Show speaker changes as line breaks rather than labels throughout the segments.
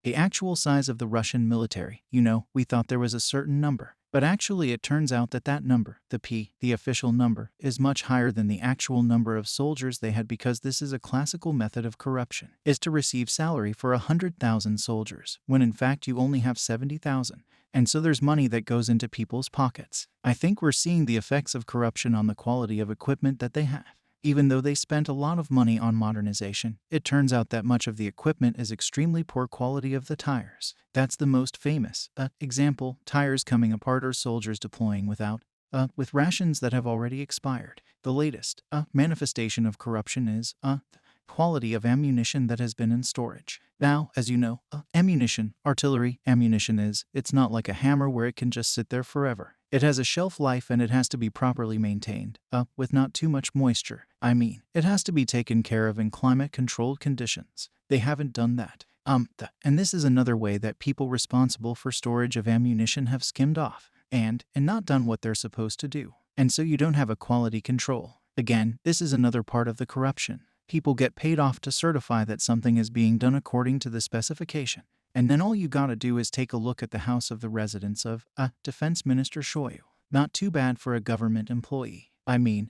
The actual size of the Russian military. We thought there was a certain number. But actually it turns out that that number, the official number, is much higher than the actual number of soldiers they had, because this is a classical method of corruption, is to receive salary for 100,000 soldiers, when in fact you only have 70,000. And so there's money that goes into people's pockets. I think we're seeing the effects of corruption on the quality of equipment that they have. Even though they spent a lot of money on modernization, it turns out that much of the equipment is extremely poor quality of the tires. That's the most famous example, tires coming apart or soldiers deploying with rations that have already expired. The latest manifestation of corruption is the quality of ammunition that has been in storage. Now, as you know, ammunition, artillery ammunition it's not like a hammer where it can just sit there forever. It has a shelf life and it has to be properly maintained, with not too much moisture. It has to be taken care of in climate-controlled conditions. They haven't done that. And this is another way that people responsible for storage of ammunition have skimmed off and not done what they're supposed to do. And so you don't have a quality control. Again, this is another part of the corruption. People get paid off to certify that something is being done according to the specification. And then all you gotta do is take a look at the house of the residence of Defense Minister Shoigu. Not too bad for a government employee.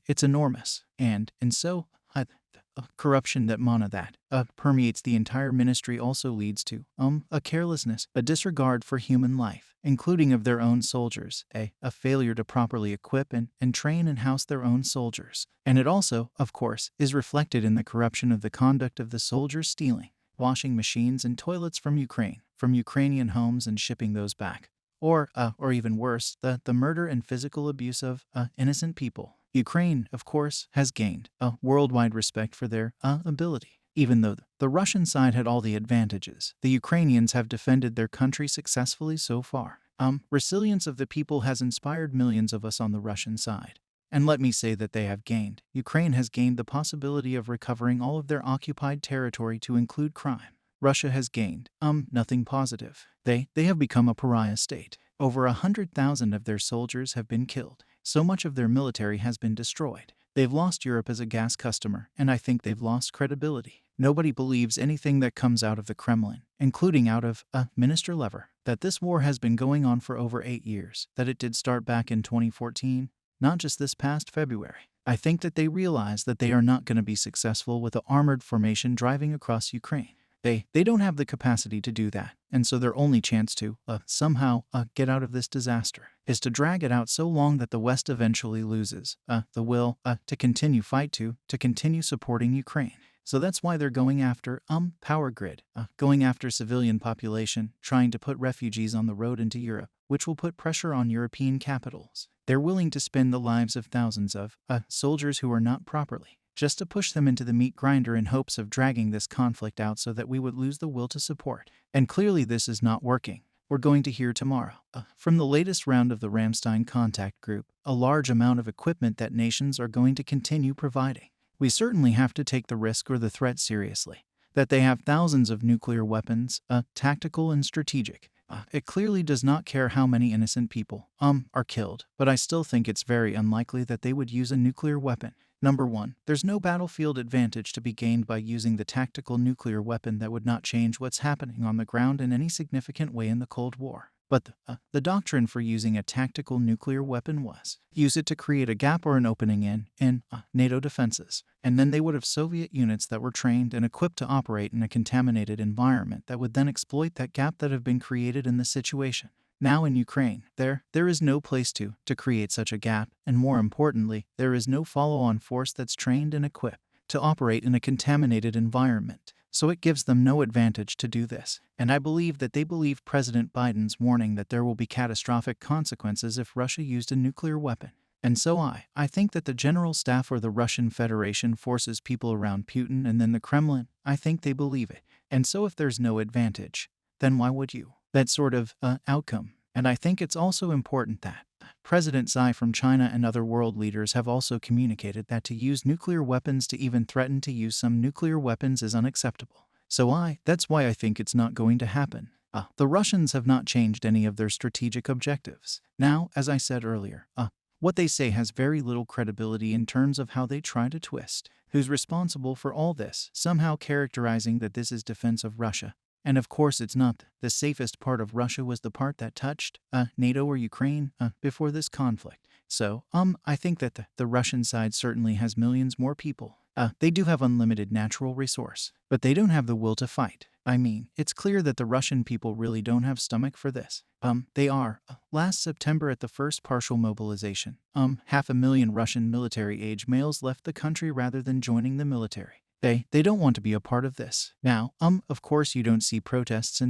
It's enormous. And so corruption that permeates the entire ministry also leads to a carelessness, a disregard for human life, including of their own soldiers, a failure to properly equip and train and house their own soldiers. And it also, of course, is reflected in the corruption of the conduct of the soldiers stealing washing machines and toilets from Ukrainian homes and shipping those back. Or even worse, the murder and physical abuse of innocent people. Ukraine, of course, has gained worldwide respect for their ability. Even though the Russian side had all the advantages, the Ukrainians have defended their country successfully so far. Resilience of the people has inspired millions of us on the Russian side. And let me say that Ukraine has gained the possibility of recovering all of their occupied territory to include crime. Russia has gained nothing positive. They have become a pariah state. Over 100,000 of their soldiers have been killed. So much of their military has been destroyed. They've lost Europe as a gas customer, and I think they've lost credibility. Nobody believes anything that comes out of the Kremlin, including out of Minister Lever, that this war has been going on for over 8 years, that it did start back in 2014, not just this past February. I think that they realize that they are not going to be successful with an armored formation driving across Ukraine. They don't have the capacity to do that, and so their only chance to somehow get out of this disaster is to drag it out so long that the West eventually loses the will to continue to continue supporting Ukraine. So that's why they're going after power grid, going after civilian population, trying to put refugees on the road into Europe, which will put pressure on European capitals. They're willing to spend the lives of thousands of soldiers who are not properly, just to push them into the meat grinder in hopes of dragging this conflict out so that we would lose the will to support. And clearly this is not working. We're going to hear tomorrow, from the latest round of the Ramstein Contact Group, a large amount of equipment that nations are going to continue providing. We certainly have to take the risk or the threat seriously, that they have thousands of nuclear weapons, tactical and strategic. It clearly does not care how many innocent people are killed, but I still think it's very unlikely that they would use a nuclear weapon. Number 1, there's no battlefield advantage to be gained by using the tactical nuclear weapon that would not change what's happening on the ground in any significant way in the Cold War. But the doctrine for using a tactical nuclear weapon was use it to create a gap or an opening in NATO defenses. And then they would have Soviet units that were trained and equipped to operate in a contaminated environment that would then exploit that gap that have been created in the situation. Now in Ukraine, there is no place to create such a gap, and more importantly, there is no follow-on force that's trained and equipped to operate in a contaminated environment. So it gives them no advantage to do this. And I believe that they believe President Biden's warning that there will be catastrophic consequences if Russia used a nuclear weapon. And so I think that the General Staff or the Russian Federation forces people around Putin and then the Kremlin, I think they believe it. And so if there's no advantage, then why would you? That sort of outcome. And I think it's also important that President Xi from China and other world leaders have also communicated that to use nuclear weapons, to even threaten to use some nuclear weapons, is unacceptable. So that's why I think it's not going to happen. The Russians have not changed any of their strategic objectives. Now, as I said earlier, what they say has very little credibility in terms of how they try to twist who's responsible for all this, somehow characterizing that this is defense of Russia And of course it's not. The safest part of Russia was the part that touched NATO or Ukraine before this conflict. So, I think that the Russian side certainly has millions more people. They do have unlimited natural resource, but they don't have the will to fight. I mean, it's clear that the Russian people really don't have stomach for this. They are. Last September at the first partial mobilization, 500,000 Russian military-age males left the country rather than joining the military. They don't want to be a part of this. Now, of course you don't see protests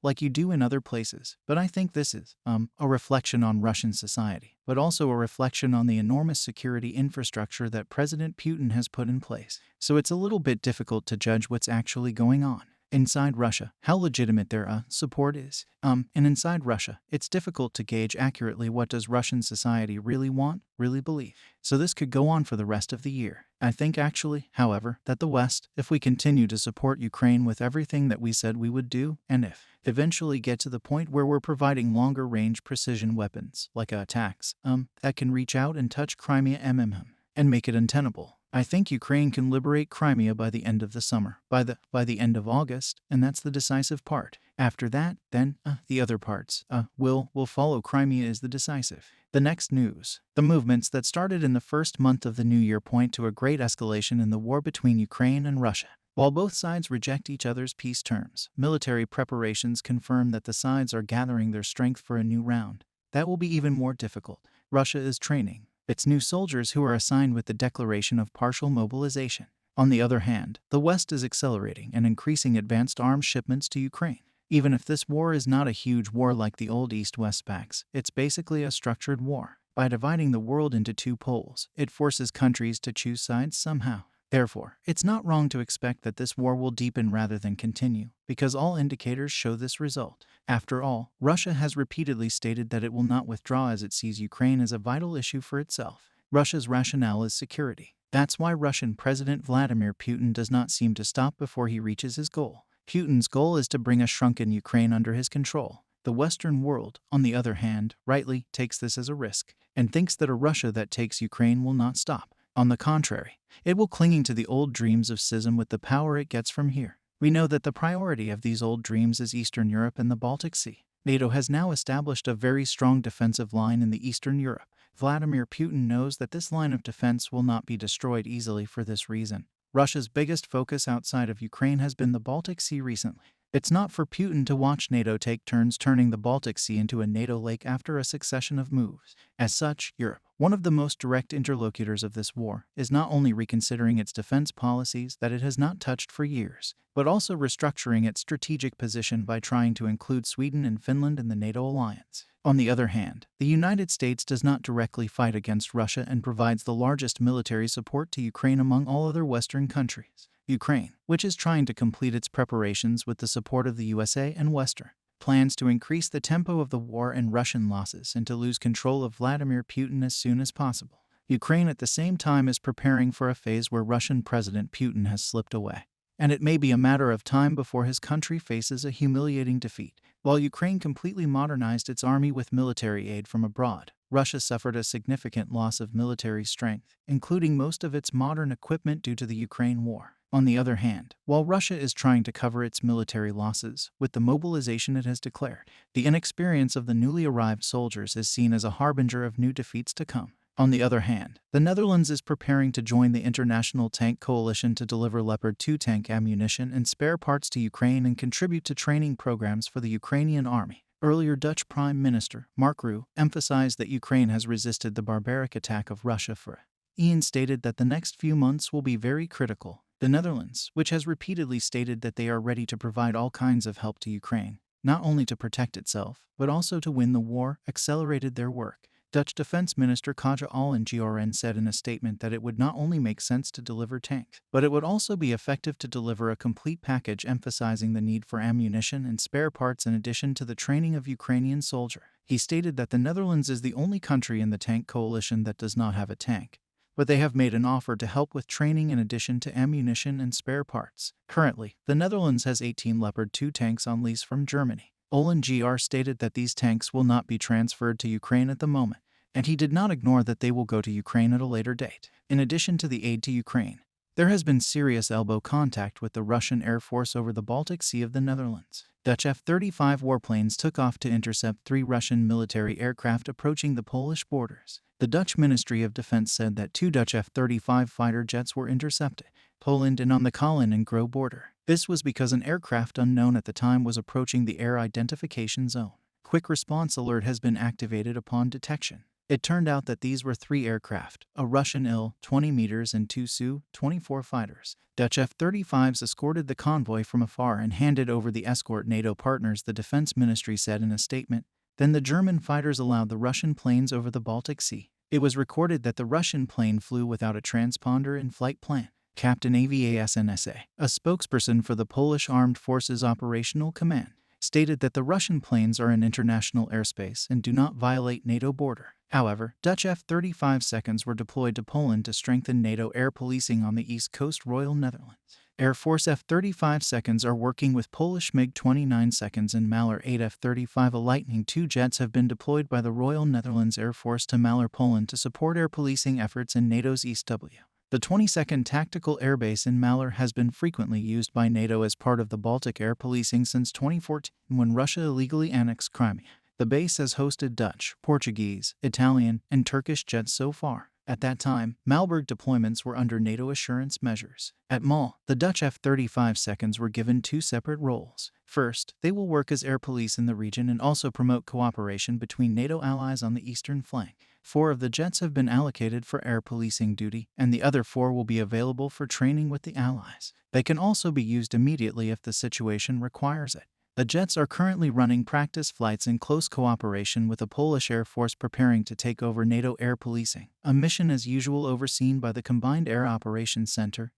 like you do in other places, but I think this is, a reflection on Russian society, but also a reflection on the enormous security infrastructure that President Putin has put in place. So it's a little bit difficult to judge what's actually going on inside Russia, how legitimate their support is. And inside Russia, it's difficult to gauge accurately what does Russian society really want, really believe. So this could go on for the rest of the year. I think actually, however, that the West, if we continue to support Ukraine with everything that we said we would do, and if eventually get to the point where we're providing longer range precision weapons, like attacks, that can reach out and touch Crimea and make it untenable. I think Ukraine can liberate Crimea by the end of the summer, by the end of August, and that's the decisive part. After that, then, the other parts, will follow. Crimea is the decisive. The next news. The movements that started in the first month of the new year point to a great escalation in the war between Ukraine and Russia. While both sides reject each other's peace terms, military preparations confirm that the sides are gathering their strength for a new round. That will be even more difficult. Russia is training its new soldiers who are assigned with the declaration of partial mobilization. On the other hand, the West is accelerating and increasing advanced arms shipments to Ukraine. Even if this war is not a huge war like the old East-West pacts, it's basically a structured war. By dividing the world into two poles, it forces countries to choose sides somehow. Therefore, it's not wrong to expect that this war will deepen rather than continue, because all indicators show this result. After all, Russia has repeatedly stated that it will not withdraw as it sees Ukraine as a vital issue for itself. Russia's rationale is security. That's why Russian President Vladimir Putin does not seem to stop before he reaches his goal. Putin's goal is to bring a shrunken Ukraine under his control. The Western world, on the other hand, rightly takes this as a risk, and thinks that a Russia that takes Ukraine will not stop. On the contrary, it will clinging to the old dreams of schism with the power it gets from here. We know that the priority of these old dreams is Eastern Europe and the Baltic Sea. NATO has now established a very strong defensive line in the Eastern Europe. Vladimir Putin knows that this line of defense will not be destroyed easily for this reason. Russia's biggest focus outside of Ukraine has been the Baltic Sea recently. It's not for Putin to watch NATO take turns turning the Baltic Sea into a NATO lake after a succession of moves. As such, Europe, one of the most direct interlocutors of this war, is not only reconsidering its defense policies that it has not touched for years, but also restructuring its strategic position by trying to include Sweden and Finland in the NATO alliance. On the other hand, the United States does not directly fight against Russia and provides the largest military support to Ukraine among all other Western countries. Ukraine, which is trying to complete its preparations with the support of the USA and Western, plans to increase the tempo of the war and Russian losses and to lose control of Vladimir Putin as soon as possible. Ukraine at the same time is preparing for a phase where Russian President Putin has slipped away, and it may be a matter of time before his country faces a humiliating defeat. While Ukraine completely modernized its army with military aid from abroad, Russia suffered a significant loss of military strength, including most of its modern equipment due to the Ukraine war. On the other hand, while Russia is trying to cover its military losses with the mobilization it has declared, the inexperience of the newly arrived soldiers is seen as a harbinger of new defeats to come. On the other hand, the Netherlands is preparing to join the International Tank Coalition to deliver Leopard 2 tank ammunition and spare parts to Ukraine and contribute to training programs for the Ukrainian army. Earlier Dutch Prime Minister Mark Rutte emphasized that Ukraine has resisted the barbaric attack of Russia for Ian stated that the next few months will be very critical. The Netherlands, which has repeatedly stated that they are ready to provide all kinds of help to Ukraine, not only to protect itself, but also to win the war, accelerated their work. Dutch Defense Minister Kaja Allen said in a statement that it would not only make sense to deliver tanks, but it would also be effective to deliver a complete package emphasizing the need for ammunition and spare parts in addition to the training of Ukrainian soldiers. He stated that the Netherlands is the only country in the tank coalition that does not have a tank, but they have made an offer to help with training in addition to ammunition and spare parts. Currently, the Netherlands has 18 Leopard 2 tanks on lease from Germany. Olin stated that these tanks will not be transferred to Ukraine at the moment, and he did not ignore that they will go to Ukraine at a later date. In addition to the aid to Ukraine, There has been serious elbow contact with the Russian Air Force over the Baltic Sea of the Netherlands. Dutch F-35 warplanes took off to intercept 3 Russian military aircraft approaching the Polish borders. The Dutch Ministry of Defense said that 2 Dutch F-35 fighter jets were intercepted, Poland and on the Kolin and Gro border. This was because an aircraft unknown at the time was approaching the air identification zone. Quick response alert has been activated upon detection. It turned out that these were 3 aircraft, a Russian Il-20 meters and 2 Su-24 fighters. Dutch F-35s escorted the convoy from afar and handed over the escort NATO partners, the Defense Ministry said in a statement. Then the German fighters allowed the Russian planes over the Baltic Sea. It was recorded that the Russian plane flew without a transponder in flight plan. Captain Avasnsa, a spokesperson for the Polish Armed Forces Operational Command, stated that the Russian planes are in international airspace and do not violate NATO border. However, Dutch F-35 seconds were deployed to Poland to strengthen NATO air policing on the east coast Royal Netherlands. Air Force F-35 seconds are working with Polish MiG-29 seconds and Malur 8 F-35 Lightning II jets have been deployed by the Royal Netherlands Air Force to Malur, Poland to support air policing efforts in NATO's East W. The 22nd Tactical Airbase in Malur has been frequently used by NATO as part of the Baltic air policing since 2014 when Russia illegally annexed Crimea. The base has hosted Dutch, Portuguese, Italian, and Turkish jets so far. At that time, Malberg deployments were under NATO assurance measures. At Mal, the Dutch F-35 seconds were given 2 separate roles. First, they will work as air police in the region and also promote cooperation between NATO allies on the eastern flank. 4 of the jets have been allocated for air policing duty, and the other 4 will be available for training with the allies. They can also be used immediately if the situation requires it. The jets are currently running practice flights in close cooperation with the Polish Air Force preparing to take over NATO air policing, a mission as usual overseen by the Combined Air Operations Center,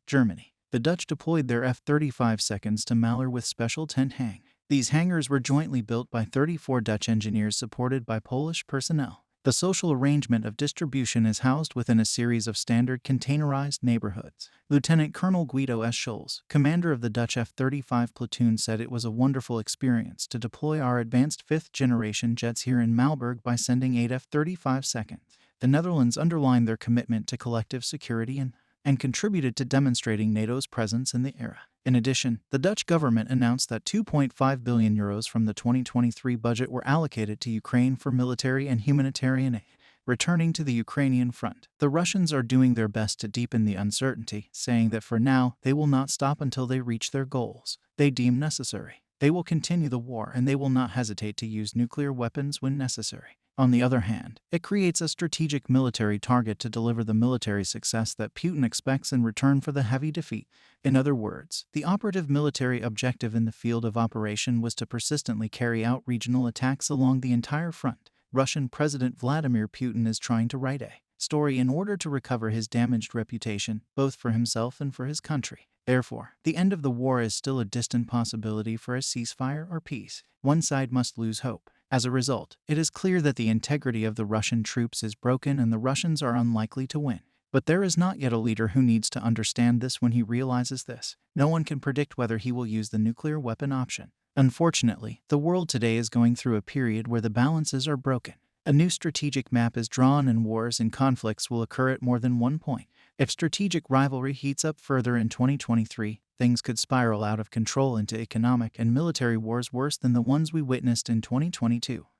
Germany. The Dutch deployed their F-35 seconds to Malur with special tent hang. These hangars were jointly built by 34 Dutch engineers supported by Polish personnel. The social arrangement of distribution is housed within a series of standard containerized neighborhoods. Lieutenant Colonel Guido S. Scholz, commander of the Dutch F-35 platoon, said it was a wonderful experience to deploy our advanced 5th-generation jets here in Malberg by sending 8 F-35 seconds. The Netherlands underlined their commitment to collective security and contributed to demonstrating NATO's presence in the area. In addition, the Dutch government announced that €2.5 billion from the 2023 budget were allocated to Ukraine for military and humanitarian aid. Returning to the Ukrainian front, the Russians are doing their best to deepen the uncertainty, saying that for now, they will not stop until they reach their goals they deem necessary. They will continue the war and they will not hesitate to use nuclear weapons when necessary. On the other hand, it creates a strategic military target to deliver the military success that Putin expects in return for the heavy defeat. In other words, the operative military objective in the field of operation was to persistently carry out regional attacks along the entire front. Russian President Vladimir Putin is trying to write a story in order to recover his damaged reputation, both for himself and for his country. Therefore, the end of the war is still a distant possibility for a ceasefire or peace. One side must lose hope. As a result, it is clear that the integrity of the Russian troops is broken and the Russians are unlikely to win. But there is not yet a leader who needs to understand this. When he realizes this, no one can predict whether he will use the nuclear weapon option. Unfortunately, the world today is going through a period where the balances are broken. A new strategic map is drawn and wars and conflicts will occur at more than one point. If strategic rivalry heats up further in 2023, things could spiral out of control into economic and military wars worse than the ones we witnessed in 2022.